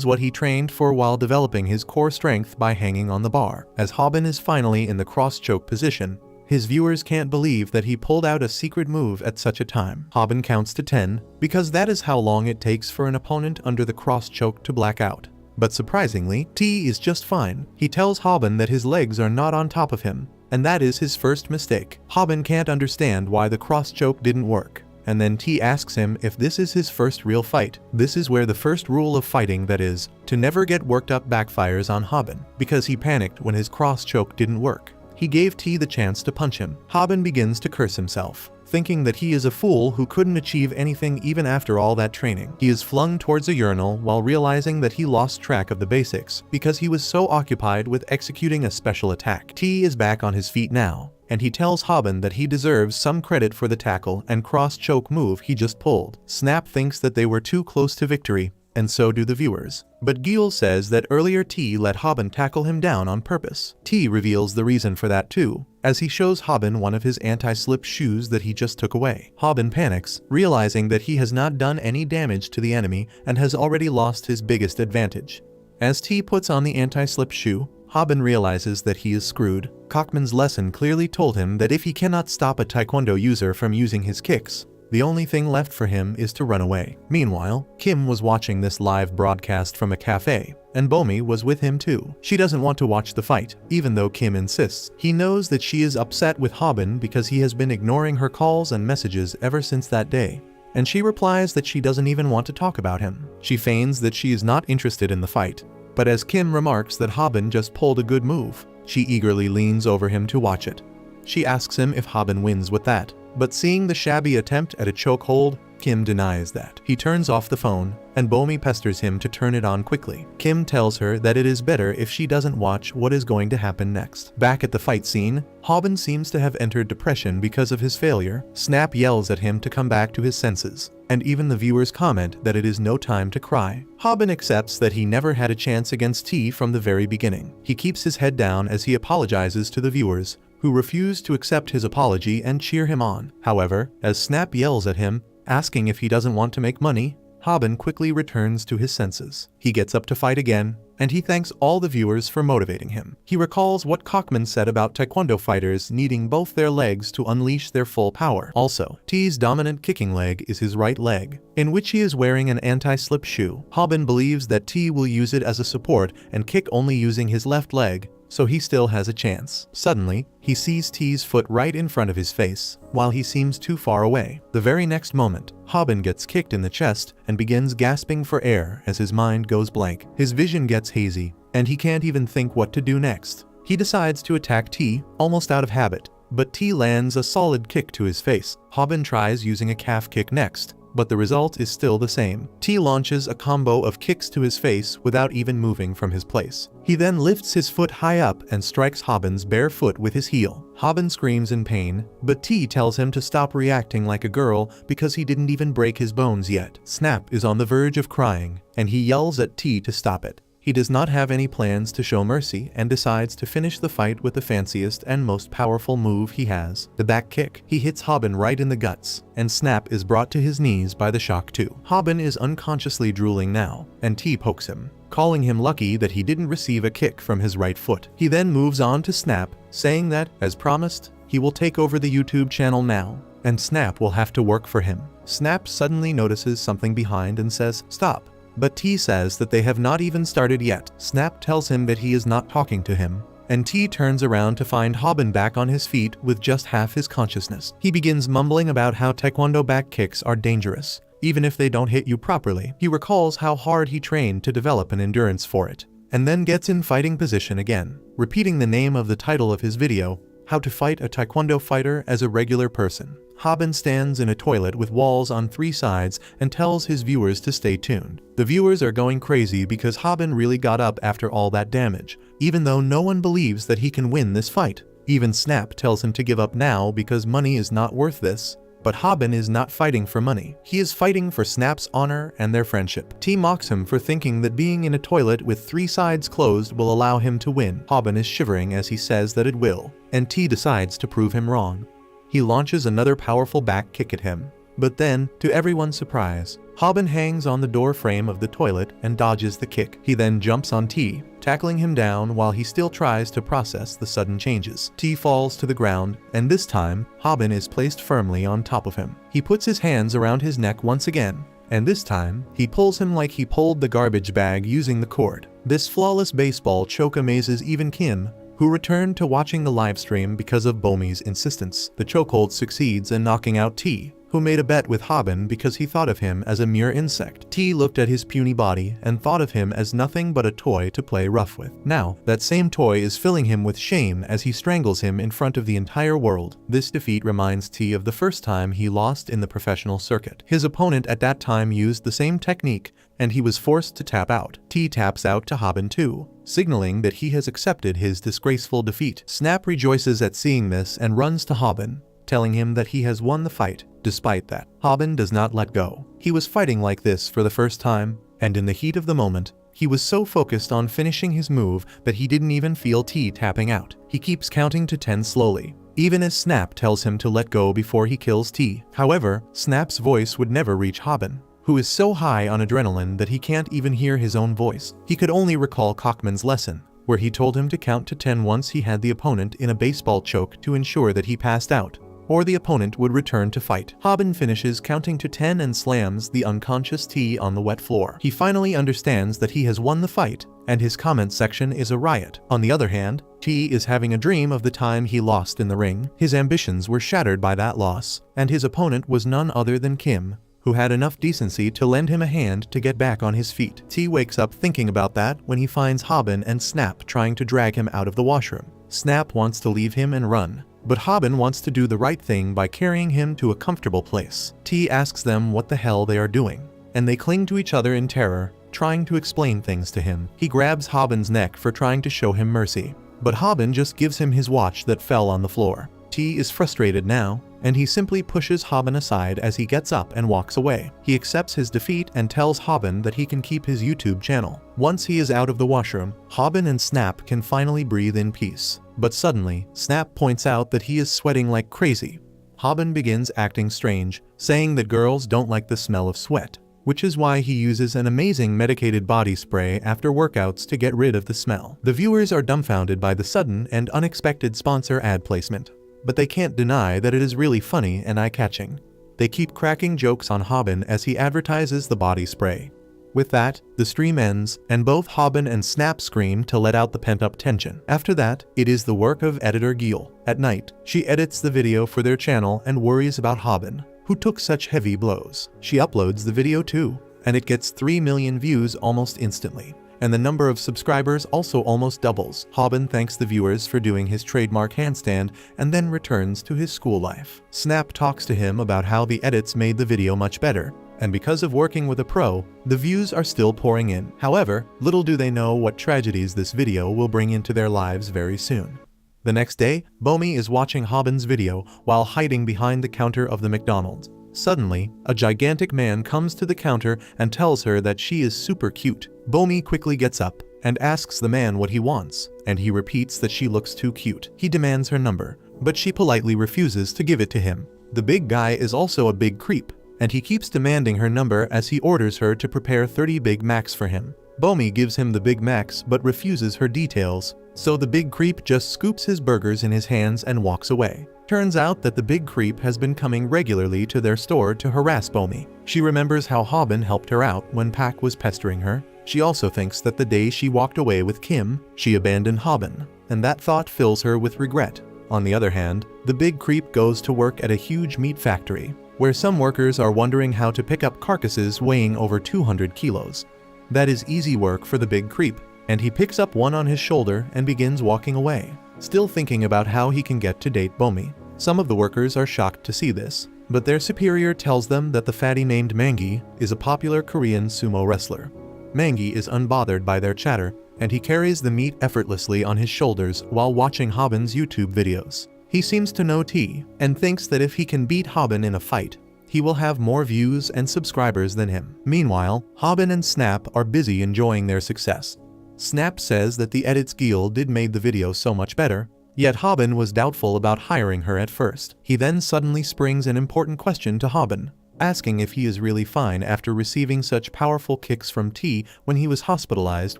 what he trained for while developing his core strength by hanging on the bar. As Haben is finally in the cross-choke position, his viewers can't believe that he pulled out a secret move at such a time. Haben counts to 10, because that is how long it takes for an opponent under the cross-choke to black out. But surprisingly, T is just fine. He tells Haben that his legs are not on top of him, and that is his first mistake. Haben can't understand why the cross-choke didn't work. And then T asks him if this is his first real fight. This is where the first rule of fighting, that is, to never get worked up, backfires on Haben, because he panicked when his cross-choke didn't work. He gave T the chance to punch him. Haben begins to curse himself, thinking that he is a fool who couldn't achieve anything even after all that training. He is flung towards a urinal while realizing that he lost track of the basics because he was so occupied with executing a special attack. T is back on his feet now, and he tells Haben that he deserves some credit for the tackle and cross-choke move he just pulled. Snap thinks that they were too close to victory, and so do the viewers. But Gil says that earlier T let Haben tackle him down on purpose. T reveals the reason for that too, as he shows Haben one of his anti-slip shoes that he just took away. Haben panics, realizing that he has not done any damage to the enemy and has already lost his biggest advantage. As T puts on the anti-slip shoe, Haben realizes that he is screwed. Cockman's lesson clearly told him that if he cannot stop a taekwondo user from using his kicks, the only thing left for him is to run away. Meanwhile, Kim was watching this live broadcast from a cafe, and Bomi was with him too. She doesn't want to watch the fight, even though Kim insists. He knows that she is upset with Haben because he has been ignoring her calls and messages ever since that day, and she replies that she doesn't even want to talk about him. She feigns that she is not interested in the fight, but as Kim remarks that Haben just pulled a good move, she eagerly leans over him to watch it. She asks him if Haben wins with that, but seeing the shabby attempt at a chokehold, Kim denies that. He turns off the phone, and Bomi pesters him to turn it on quickly. Kim tells her that it is better if she doesn't watch what is going to happen next. Back at the fight scene, Haben seems to have entered depression because of his failure. Snap yells at him to come back to his senses, and even the viewers comment that it is no time to cry. Haben accepts that he never had a chance against T from the very beginning. He keeps his head down as he apologizes to the viewers, who refuse to accept his apology and cheer him on. However, as Snap yells at him, asking if he doesn't want to make money, Haben quickly returns to his senses. He gets up to fight again, and he thanks all the viewers for motivating him. He recalls what Cockman said about taekwondo fighters needing both their legs to unleash their full power. Also, T's dominant kicking leg is his right leg, in which he is wearing an anti-slip shoe. Haben believes that T will use it as a support and kick only using his left leg, so he still has a chance. Suddenly, he sees T's foot right in front of his face, while he seems too far away. The very next moment, Haben gets kicked in the chest and begins gasping for air as his mind goes blank. His vision gets hazy, and he can't even think what to do next. He decides to attack T, almost out of habit, but T lands a solid kick to his face. Haben tries using a calf kick next, but the result is still the same. T launches a combo of kicks to his face without even moving from his place. He then lifts his foot high up and strikes Haben's bare foot with his heel. Haben screams in pain, but T tells him to stop reacting like a girl because he didn't even break his bones yet. Snap is on the verge of crying, and he yells at T to stop it. He does not have any plans to show mercy and decides to finish the fight with the fanciest and most powerful move he has, the back kick. He hits Haben right in the guts, and Snap is brought to his knees by the shock too. Haben is unconsciously drooling now, and T pokes him, calling him lucky that he didn't receive a kick from his right foot. He then moves on to Snap, saying that, as promised, he will take over the YouTube channel now, and Snap will have to work for him. Snap suddenly notices something behind and says, "Stop." But T says that they have not even started yet. Snap tells him that he is not talking to him, and T turns around to find Haben back on his feet with just half his consciousness. He begins mumbling about how taekwondo back kicks are dangerous, even if they don't hit you properly. He recalls how hard he trained to develop an endurance for it, and then gets in fighting position again, repeating the name of the title of his video, How to Fight a Taekwondo Fighter as a Regular Person. Haben stands in a toilet with walls on 3 sides and tells his viewers to stay tuned. The viewers are going crazy because Haben really got up after all that damage, even though no one believes that he can win this fight. Even Snap tells him to give up now because money is not worth this. But Haben is not fighting for money. He is fighting for Snap's honor and their friendship. T mocks him for thinking that being in a toilet with 3 sides closed will allow him to win. Haben is shivering as he says that it will, and T decides to prove him wrong. He launches another powerful back kick at him, but then, to everyone's surprise, Haben hangs on the door frame of the toilet and dodges the kick. He then jumps on T, tackling him down while he still tries to process the sudden changes. T falls to the ground, and this time, Haben is placed firmly on top of him. He puts his hands around his neck once again, and this time, he pulls him like he pulled the garbage bag using the cord. This flawless baseball choke amazes even Kim, who returned to watching the livestream because of Bomi's insistence. The chokehold succeeds in knocking out T, who made a bet with Haben because he thought of him as a mere insect. T looked at his puny body and thought of him as nothing but a toy to play rough with. Now, that same toy is filling him with shame as he strangles him in front of the entire world. This defeat reminds T of the first time he lost in the professional circuit. His opponent at that time used the same technique, and he was forced to tap out. T taps out to Haben too, signaling that he has accepted his disgraceful defeat. Snap rejoices at seeing this and runs to Haben, telling him that he has won the fight. Despite that, Haben does not let go. He was fighting like this for the first time, and in the heat of the moment, he was so focused on finishing his move that he didn't even feel T tapping out. He keeps counting to 10 slowly, even as Snap tells him to let go before he kills T. However, Snap's voice would never reach Haben, who is so high on adrenaline that he can't even hear his own voice. He could only recall Cockman's lesson, where he told him to count to 10 once he had the opponent in a baseball choke to ensure that he passed out, or the opponent would return to fight. Haben finishes counting to 10 and slams the unconscious T on the wet floor. He finally understands that he has won the fight, and his comment section is a riot. On the other hand, T is having a dream of the time he lost in the ring. His ambitions were shattered by that loss, and his opponent was none other than Kim, who had enough decency to lend him a hand to get back on his feet. T wakes up thinking about that when he finds Haben and Snap trying to drag him out of the washroom. Snap wants to leave him and run, but Haben wants to do the right thing by carrying him to a comfortable place. T asks them what the hell they are doing, and they cling to each other in terror, trying to explain things to him. He grabs Haben's neck for trying to show him mercy, but Haben just gives him his watch that fell on the floor. T is frustrated now, and he simply pushes Haben aside as he gets up and walks away. He accepts his defeat and tells Haben that he can keep his YouTube channel. Once he is out of the washroom, Haben and Snap can finally breathe in peace. But suddenly, Snap points out that he is sweating like crazy. Haben begins acting strange, saying that girls don't like the smell of sweat, which is why he uses an amazing medicated body spray after workouts to get rid of the smell. The viewers are dumbfounded by the sudden and unexpected sponsor ad placement, but they can't deny that it is really funny and eye-catching. They keep cracking jokes on Haben as he advertises the body spray. With that, the stream ends, and both Haben and Snap scream to let out the pent-up tension. After that, it is the work of editor Gil. At night, she edits the video for their channel and worries about Haben, who took such heavy blows. She uploads the video too, and it gets 3 million views almost instantly, and the number of subscribers also almost doubles. Haben thanks the viewers for doing his trademark handstand and then returns to his school life. Snap talks to him about how the edits made the video much better, and because of working with a pro, the views are still pouring in. However, little do they know what tragedies this video will bring into their lives very soon. The next day, Bomi is watching Haben's video while hiding behind the counter of the McDonald's. Suddenly, a gigantic man comes to the counter and tells her that she is super cute. Bomi quickly gets up and asks the man what he wants, and he repeats that she looks too cute. He demands her number, but she politely refuses to give it to him. The big guy is also a big creep, and he keeps demanding her number as he orders her to prepare 30 Big Macs for him. Bomi gives him the Big Macs but refuses her details, so the big creep just scoops his burgers in his hands and walks away. Turns out that the big creep has been coming regularly to their store to harass Bomi. She remembers how Haben helped her out when Pak was pestering her. She also thinks that the day she walked away with Kim, she abandoned Haben, and that thought fills her with regret. On the other hand, the big creep goes to work at a huge meat factory, where some workers are wondering how to pick up carcasses weighing over 200 kilos. That is easy work for the big creep, and he picks up one on his shoulder and begins walking away, still thinking about how he can get to date Bomi. Some of the workers are shocked to see this, but their superior tells them that the fatty named Mangi is a popular Korean sumo wrestler. Mangi is unbothered by their chatter, and he carries the meat effortlessly on his shoulders while watching Haben's YouTube videos. He seems to know T, and thinks that if he can beat Haben in a fight, he will have more views and subscribers than him. Meanwhile, Haben and Snap are busy enjoying their success. Snap says that the edits Gil did made the video so much better, yet Haben was doubtful about hiring her at first. He then suddenly springs an important question to Haben, asking if he is really fine after receiving such powerful kicks from T when he was hospitalized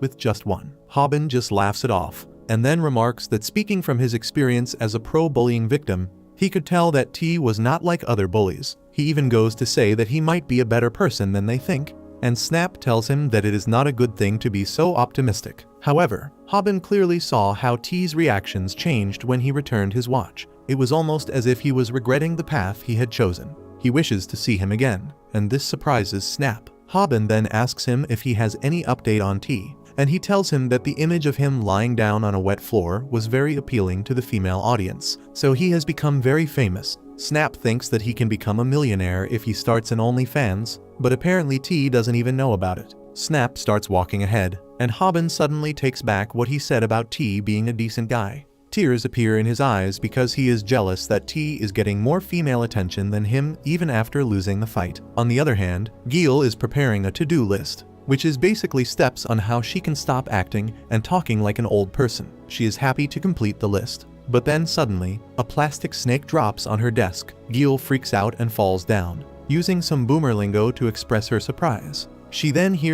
with just one. Haben just laughs it off, and then remarks that speaking from his experience as a pro-bullying victim, he could tell that T was not like other bullies. He even goes to say that he might be a better person than they think, and Snap tells him that it is not a good thing to be so optimistic. However, Haben clearly saw how T's reactions changed when he returned his watch. It was almost as if he was regretting the path he had chosen. He wishes to see him again, and this surprises Snap. Haben then asks him if he has any update on T, and he tells him that the image of him lying down on a wet floor was very appealing to the female audience, so he has become very famous. Snap thinks that he can become a millionaire if he starts an OnlyFans, but apparently T doesn't even know about it. Snap starts walking ahead, and Haben suddenly takes back what he said about T being a decent guy. Tears appear in his eyes because he is jealous that T is getting more female attention than him even after losing the fight. On the other hand, Gil is preparing a to-do list, which is basically steps on how she can stop acting and talking like an old person. She is happy to complete the list. But then suddenly, a plastic snake drops on her desk. Gil freaks out and falls down, using some boomer lingo to express her surprise. She then hears